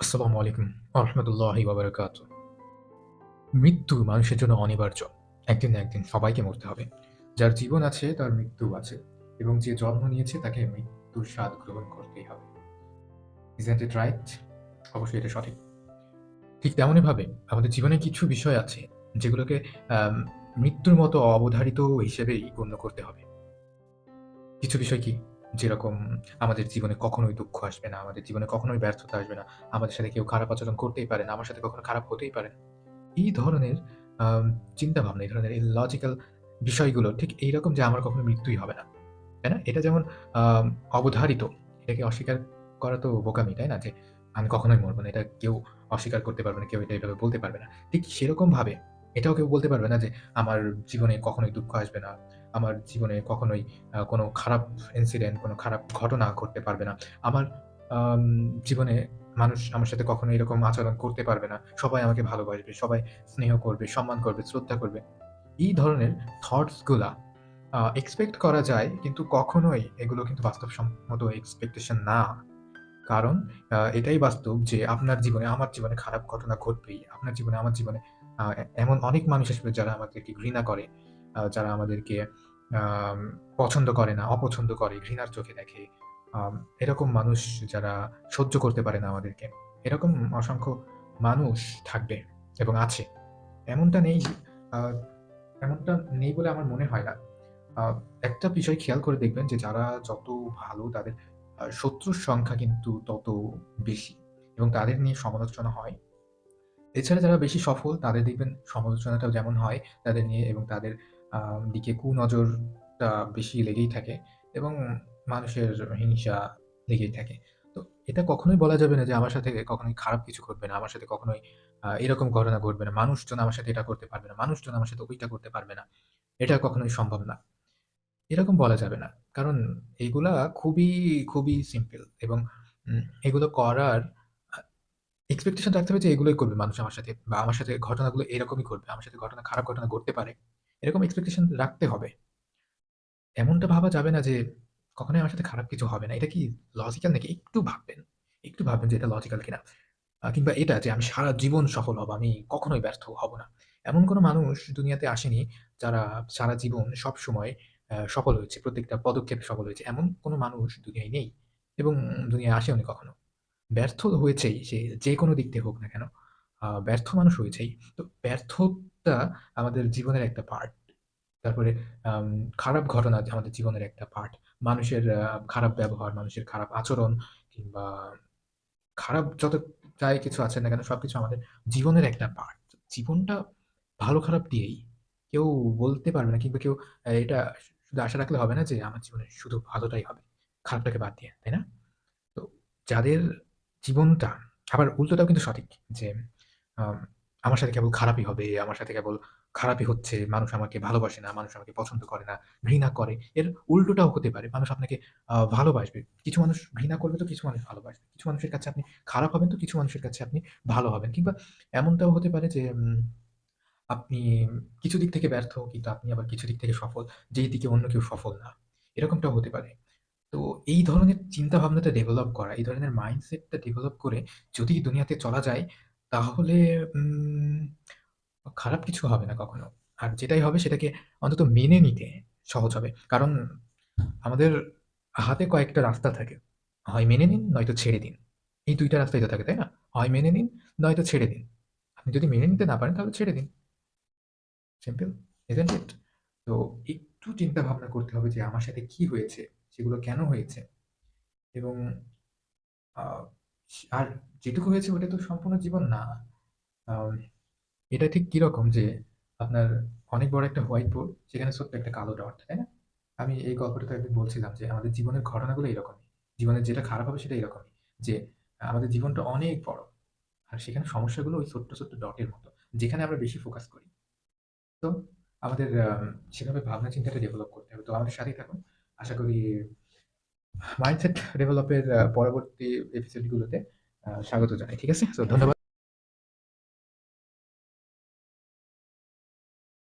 আসসালামু আলাইকুম ওয়া রাহমাতুল্লাহি ওয়া বারাকাতুহু। মৃত্যু মানুষের জন্য অনিবার্য। একদিন না একদিন সবাইকে মরতে হবে। যার জীবন আছে তার মৃত্যু আছে এবং যে জন্ম নিয়েছে তাকে মৃত্যুর স্বাদ গ্রহণ করতেই হবে। Isn't it right? অবশ্যই এটা সঠিক। ঠিক তেমনিভাবে আমাদের জীবনে কিছু বিষয় আছে যেগুলোকে আম মৃত্যুর মতো অবধারিত হিসেবেই গণ্য করতে হবে। কিছু বিষয় কি? যেরকম আমাদের জীবনে কখনোই দুঃখ আসবে না, আমাদের জীবনে কখনোই ব্যর্থতা আসবে না, আমাদের সাথে কেউ খারাপ আচরণ করতেই পারে না, আমার সাথে কখনো খারাপ হতেই পারে না। এই ধরনের চিন্তাভাবনা, এই ধরনের illogical বিষয়গুলো ঠিক এইরকম যে আমার কখনো মৃত্যুই হবে না। তাই না? এটা যেমন আম অবধারিত, এটাকে অস্বীকার করা তো বোকামি, তাই না? যে আমি কখনোই মরব না। এটা কেউ অস্বীকার করতে পারবে না, কেউ এটা এভাবে বলতে পারবে না। ঠিক সেরকমভাবে এটাও কেউ বলতে পারবে না যে আমার জীবনে কখনোই দুঃখ আসবে না। আমার জীবনে কখনোই কোনো খারাপ ইনসিডেন্ট, কোনো খারাপ ঘটনা ঘটতে পারবে না। আমার আম জীবনে মানুষ আমার সাথে কখনো এরকম আচরণ করতে পারবে না। সবাই আমাকে ভালোবাসবে, সবাই স্নেহ করবে, সম্মান করবে, শ্রদ্ধা করবে। এই ধরনের থটস গুলা এক্সপেক্ট করা যায় কিন্তু কখনোই এগুলো কিন্তু বাস্তবসম্মত এক্সপেকটেশন না। কারণ এটাই বাস্তব যে আপনার জীবনে, আমার জীবনে খারাপ ঘটনা ঘটবেই। আপনার জীবনে, আমার জীবনে এমন অনেক মানুষ আসবে যারা আমাদেরকে ঘৃণা করে, যারা আমাদেরকে আম পছন্দ করে না, অপছন্দ করে, ঘৃণার চোখে দেখে। আম এরকম মানুষ যারা সহ্য করতে পারে না আমাদেরকে। এরকম অসংখ্য মানুষ থাকবে এবং আছে। এমনটা নেই আ এমনটা নেই বলে আমার মনে হয় না। আ একটা বিষয় খেয়াল করে দেখবেন যে যারা যত ভালো তাদের শত্রুর সংখ্যা কিন্তু তত বেশি এবং তাদের নিয়ে সমালোচনা হয়। এছাড়া যারা বেশি সফল তাদের দেখবেন সমালোচনাটাও যেমন হয় তাদের নিয়ে এবং তাদের আ দিকে কুনজরটা বেশি লেগেই থাকে এবং মানুষের হিংসা লেগেই থাকে। তো এটা কখনোই বলা যাবে না যে আমার সাথে কখনোই খারাপ কিছু ঘটবে না। আমার সাথে কখনোই এরকম ঘটনা ঘটবে না। মানুষজন আমার সাথে এটা করতে পারবে না। মানুষজন আমার সাথে ওইটা করতে পারবে না। এটা কখনোই সম্ভব না। এরকম বলা যাবে না। কারণ এগুলা খুবই, খুবই সিম্পল এবং এগুলো করার আ এক্সপেকটেশন রাখতে হবে যে এগুলোই করবে মানুষ আমার সাথে বা আমার সাথে ঘটনাগুলো এরকমই ঘটবে। আমার সাথে খারাপ ঘটনা ঘটতে পারে। এরকম এক্সপেকটেশন রাখতে হবে। এমনটা ভাবা যাবে না যে কখনোই আমার সাথে খারাপ কিছু হবে না। এটা কি লজিক্যাল নাকি? একটু ভাববেন। একটু ভাববেন যে এটা লজিক্যাল কিনা। কিংবা এটা যে আমি সারা জীবন সফল হব, আমি কখনোই ব্যর্থ হব না। এমন কোন মানুষ দুনিয়াতে আসেনি যারা সারা জীবন সবসময় সফল হয়েছে। প্রত্যেকটা পদক্ষেপে সফল হয়েছে। এমন কোন মানুষ দুনিয়ায় নেই এবং দুনিয়ায় আসেওনি কখনো। ব্যর্থ হয়েছেই সে যেকোনো দিক থেকে হোক না কেন। ব্যর্থ মানুষ হয়েছেই। তো ব্যর্থতা আমাদের জীবনের একটা পার্ট। তারপরে আম খারাপ ঘটনা যে আমাদের জীবনের একটা পার্ট। মানুষের খারাপ ব্যবহার, মানুষের খারাপ আচরণ কিংবা খারাপ যত যাই কিছু আছে না কেন সবকিছু আমাদের জীবনের একটা পার্ট। জীবনটা ভালো খারাপ দিয়েই। কেউ বলতে পারবে না কিংবা কেউ এটা শুধু আশা রাখলে হবে না যে আমার জীবনে শুধু ভালোটাই হবে। খারাপটাকে বাদ দিয়ে, তাই না? তো যাদের জীবনটা আবার উল্টোটাও কিন্তু সঠিক যে আম আমার সাথে কেবল খারাপই হবে, আমার সাথে কেবল খারাপই হচ্ছে, মানুষ আমাকে ভালোবাসে না, মানুষ আমাকে পছন্দ করে না, ঘৃণা করে। এর উল্টোটাও হতে পারে। মানুষ আপনাকে ভালোবাসবে। কিছু মানুষ ঘৃণা করবে তো কিছু মানুষ ভালোবাসবে। কিছু মানুষের কাছে আপনি খারাপ হবেন তো কিছু মানুষের কাছে আপনি ভালো হবেন। কিংবা এমনটাও হতে পারে যে আপনি কিছু দিক থেকে ব্যর্থ কিন্তু আপনি আবার কিছু দিক থেকে সফল, যেই দিকে অন্য কেউ সফল না। এরকমটাও হতে পারে। তো এই ধরনের চিন্তাভাবনাটা ডেভেলপ করা, এই ধরনের মাইন্ডসেটটা ডেভেলপ করে যদি দুনিয়াতে চলা যায়, তাহলে উম খারাপ কিছু হবে না কখনো। আর যেটাই হবে সেটাকে অন্তত মেনে নিতে সহজ হবে। কারণ আমাদের হাতে কয়েকটা রাস্তা থাকে। হয় মেনে নিন, নয়তো ছেড়ে দিন। এই ২ টা রাস্তাই তো থাকে, তাই না? হয় মেনে নিন, নয়তো ছেড়ে দিন। আপনি যদি মেনে নিতে না পারেন তাহলে ছেড়ে দিন। Simple, isn't it? তো একটু চিন্তা ভাবনা করতে হবে যে আমার সাথে কি হয়েছে? সেগুলো কেন হয়েছে? এবং আ আর যেটুকু হয়েছে ওটা তো সম্পূর্ণ জীবন না। আম এটা ঠিক কিরকম যে আপনার অনেক বড় একটা হোয়াইট বোর্ড, সেখানে ছোট্ট একটা কালো ডট, তাই না? আমি এই গল্পটা তো একদিন বলছিলাম যে আমাদের জীবনের ঘটনাগুলো এরকমই। জীবনে যেটা খারাপ হবে সেটা এরকমই। যে আমাদের জীবনটা অনেক বড়। আর সেখানে সমস্যাগুলো ওই ছোট্ট, ছোট্ট ডটের মতো। যেখানে আমরা বেশি ফোকাস করি। তো আমাদের সেভাবে ভাবনা চিন্তাটা ডেভেলপ করতে হবে। তো আমাদের সাথেই থাকুন। আশা করি মাইন্ডসেট ডেভেলপের পরবর্তী এপিসোড গুলোতে স্বাগত জানাই। ঠিক আছে? সো ধন্যবাদ।